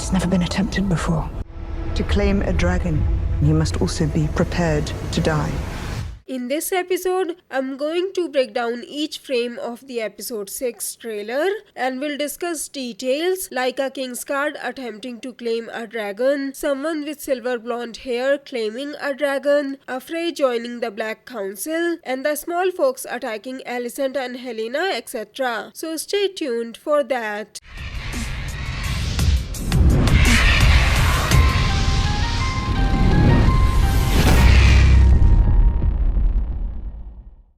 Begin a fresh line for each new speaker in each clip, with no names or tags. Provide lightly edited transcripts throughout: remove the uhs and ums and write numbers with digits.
It's never been attempted before. To claim a dragon, you must also be prepared to die.
In this episode, I'm going to break down each frame of the episode 6 trailer and will discuss details like a Kingsguard attempting to claim a dragon, someone with silver blonde hair claiming a dragon, a Frey joining the Black Council, and the small folks attacking Alicent and Helena, etc. So stay tuned for that.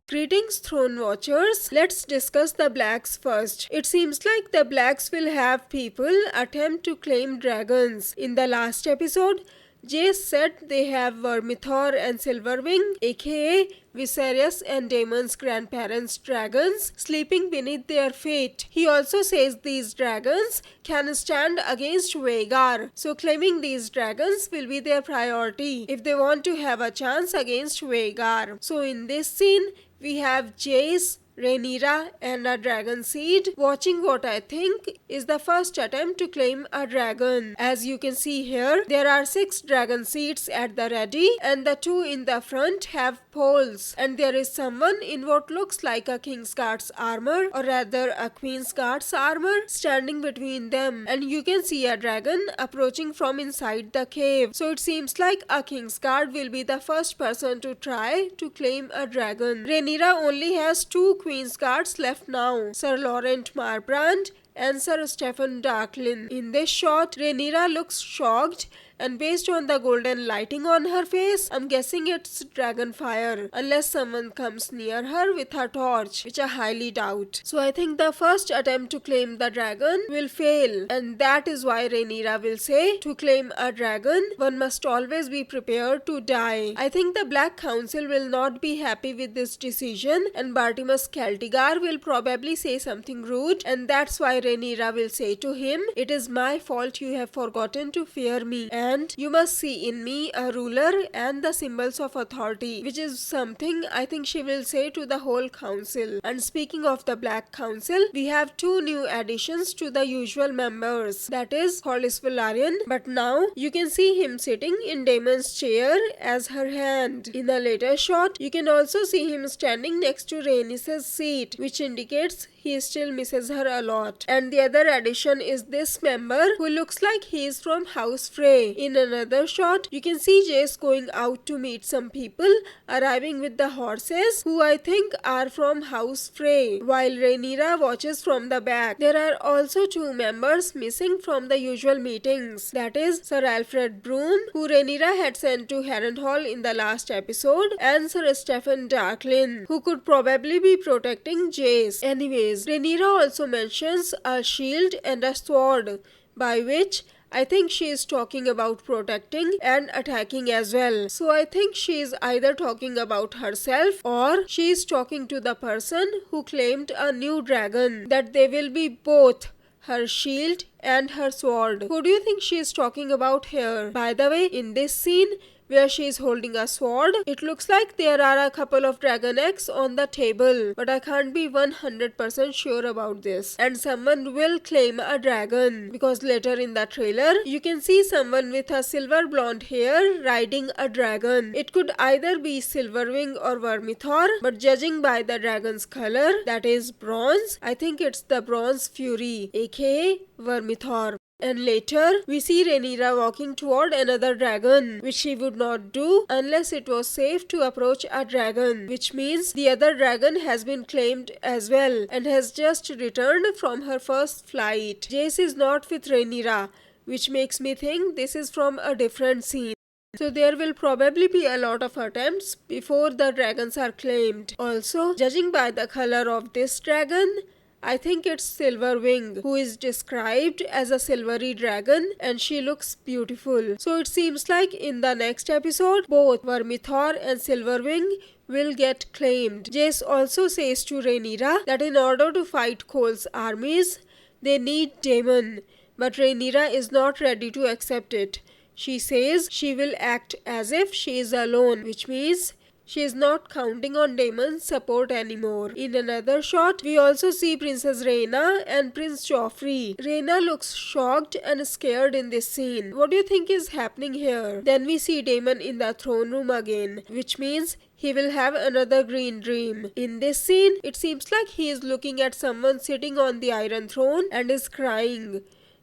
Greetings, Throne Watchers. Let's discuss the Blacks first. It seems like the Blacks will have people attempt to claim dragons. In the last episode, Jace said they have Vermithor and Silverwing, aka Viserys and Daemon's grandparents' dragons, sleeping beneath their feet. He also says these dragons can stand against Vhagar, so claiming these dragons will be their priority if they want to have a chance against Vhagar. So in this scene, we have Jace, Rhaenyra and a dragon seed watching what I think is the first attempt to claim a dragon. As you can see here, there are 6 dragon seeds at the ready and the 2 in the front have poles, and there is someone in what looks like a Kingsguard's armor, or rather a Queensguard's armor, standing between them, and you can see a dragon approaching from inside the cave. So it seems like a Kingsguard will be the first person to try to claim a dragon. Rhaenyra only has 2 Queensguards left now, Sir Laurent Marbrand and Sir Stephen Darklyn. In this shot, Rhaenyra looks shocked, and based on the golden lighting on her face, I'm guessing it's dragon fire, unless someone comes near her with her torch, which I highly doubt. So I think the first attempt to claim the dragon will fail, and that is why Rhaenyra will say, to claim a dragon, one must always be prepared to die. I think the Black Council will not be happy with this decision, and Bartimaeus Celtigar will probably say something rude, and that's why Rhaenyra will say to him, it is my fault you have forgotten to fear me, and you must see in me a ruler and the symbols of authority, which is something I think she will say to the whole council. And speaking of the Black Council, we have 2 new additions to the usual members, that is Corlys Velaryon, but now you can see him sitting in Daemon's chair as her hand. In a later shot, you can also see him standing next to Rhaenys' seat, which indicates he still misses her a lot. And the other addition is this member who looks like he is from House Frey. In another shot, you can see Jace going out to meet some people, arriving with the horses, who I think are from House Frey, while Rhaenyra watches from the back. There are also 2 members missing from the usual meetings, that is Sir Alfred Brune, who Rhaenyra had sent to Harrenhal in the last episode, and Sir Stephen Darklyn, who could probably be protecting Jace. Anyways, Rhaenyra also mentions a shield and a sword, by which I think she is talking about protecting and attacking as well. So I think she is either talking about herself or she is talking to the person who claimed a new dragon, that they will be both her shield and her sword. Who do you think she is talking about here? By the way, in this scene where she is holding a sword, it looks like there are a couple of dragon eggs on the table, but I can't be 100% sure about this. And someone will claim a dragon, because later in the trailer, you can see someone with a silver blonde hair riding a dragon. It could either be Silverwing or Vermithor, but judging by the dragon's color, that is bronze, I think it's the Bronze Fury, aka Vermithor. And later, we see Rhaenyra walking toward another dragon, which she would not do unless it was safe to approach a dragon, which means the other dragon has been claimed as well and has just returned from her first flight. Jace is not with Rhaenyra, which makes me think this is from a different scene. So there will probably be a lot of attempts before the dragons are claimed. Also, judging by the color of this dragon, I think it's Silverwing, who is described as a silvery dragon, and she looks beautiful. So it seems like in the next episode, both Vermithor and Silverwing will get claimed. Jace also says to Rhaenyra that in order to fight Cole's armies, they need Daemon, but Rhaenyra is not ready to accept it. She says she will act as if she is alone, which means she is not counting on Daemon's support anymore. In another shot, we also see Princess Rhaena and Prince Joffrey. Rhaena looks shocked and scared in this scene. What do you think is happening here? Then we see Daemon in the throne room again, which means he will have another green dream. In this scene, it seems like he is looking at someone sitting on the Iron Throne and is crying.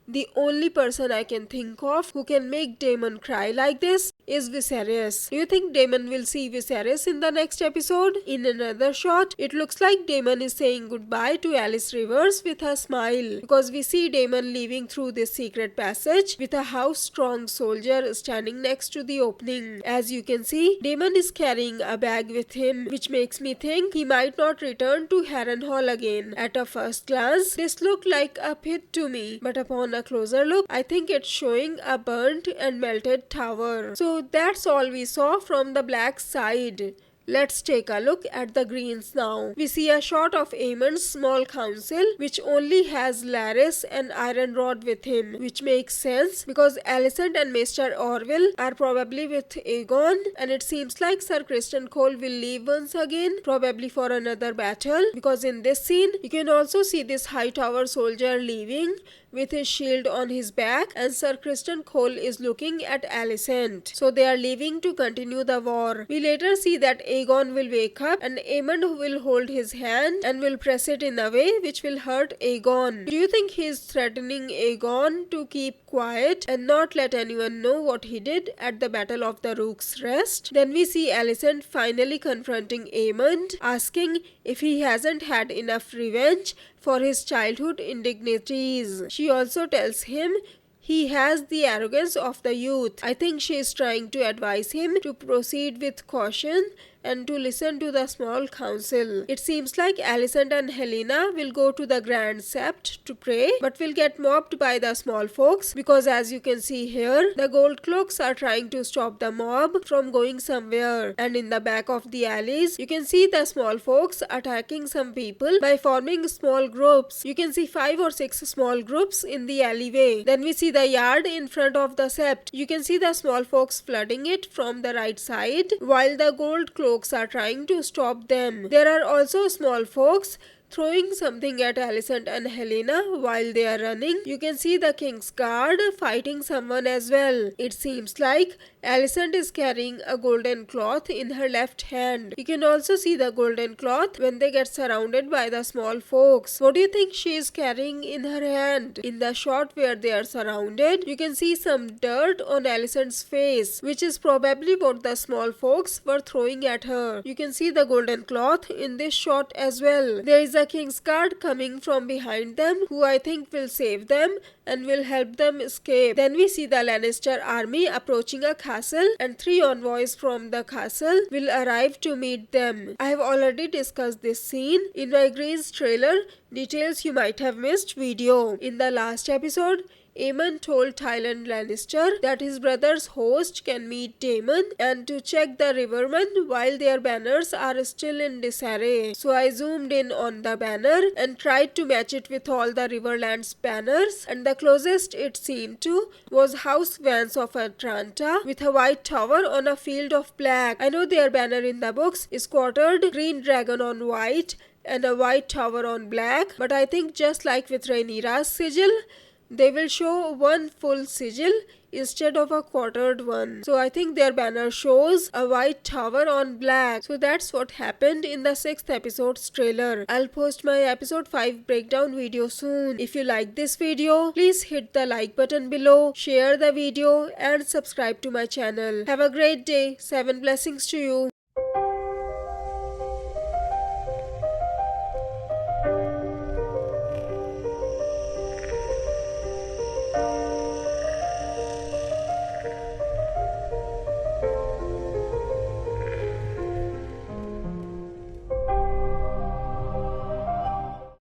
The only person I can think of who can make Daemon cry like this is Viserys. Do you think Daemon will see Viserys in the next episode? In another shot, it looks like Daemon is saying goodbye to Alice Rivers with a smile, because we see Daemon leaving through this secret passage with a house-strong soldier standing next to the opening. As you can see, Daemon is carrying a bag with him, which makes me think he might not return to Harrenhal again. At a first glance, this looked like a pit to me, but upon a closer look, I think it's showing a burnt and melted tower. So that's all we saw from the black side. Let's take a look at the greens now. We see a shot of Aemon's small council, which only has Larys and Ironrod with him, which makes sense because Alicent and Maester Orwell are probably with Aegon, and it seems like Sir Criston Cole will leave once again, probably for another battle, because in this scene, you can also see this high tower soldier leaving with his shield on his back, and Sir Criston Cole is looking at Alicent. So they are leaving to continue the war. We later see that Aegon will wake up and Aemond will hold his hand and will press it in a way which will hurt Aegon. Do you think he is threatening Aegon to keep quiet and not let anyone know what he did at the Battle of the Rook's Rest? Then we see Alicent finally confronting Aemond, asking if he hasn't had enough revenge for his childhood indignities. She also tells him he has the arrogance of the youth. I think she is trying to advise him to proceed with caution and to listen to the small council. It seems like Alicent and Helena will go to the Grand Sept to pray, but will get mobbed by the small folks, because as you can see here, the gold cloaks are trying to stop the mob from going somewhere. And in the back of the alleys, you can see the small folks attacking some people by forming small groups. You can see 5 or 6 small groups in the alleyway. Then we see the yard in front of the Sept. You can see the small folks flooding it from the right side, while the gold cloaks are trying to stop them. There are also small folks throwing something at Alicent and Helena while they are running. You can see the King's Guard fighting someone as well. It seems like Alicent is carrying a golden cloth in her left hand. You can also see the golden cloth when they get surrounded by the small folks. What do you think she is carrying in her hand? In the shot where they are surrounded, you can see some dirt on Alicent's face, which is probably what the small folks were throwing at her. You can see the golden cloth in this shot as well. There is a King's Guard coming from behind them, who I think will save them and will help them escape. Then we see the Lannister army approaching a castle, and 3 envoys from the castle will arrive to meet them. I have already discussed this scene in my Greens trailer, details you might have missed video. In the last episode, Aemon told Tyrion Lannister that his brother's host can meet Daemon and to check the Rivermen while their banners are still in disarray. So I zoomed in on the banner and tried to match it with all the Riverlands banners, and the closest it seemed to was House Vance of Atlanta with a white tower on a field of black. I know their banner in the books is quartered green dragon on white and a white tower on black, but I think just like with Rhaenyra's sigil, they will show one full sigil instead of a quartered one. So I think their banner shows a white tower on black. So that's what happened in the 6th episode's trailer. I'll post my episode 5 breakdown video soon. If you like this video, please hit the like button below, share the video and subscribe to my channel. Have a great day. 7 blessings to you.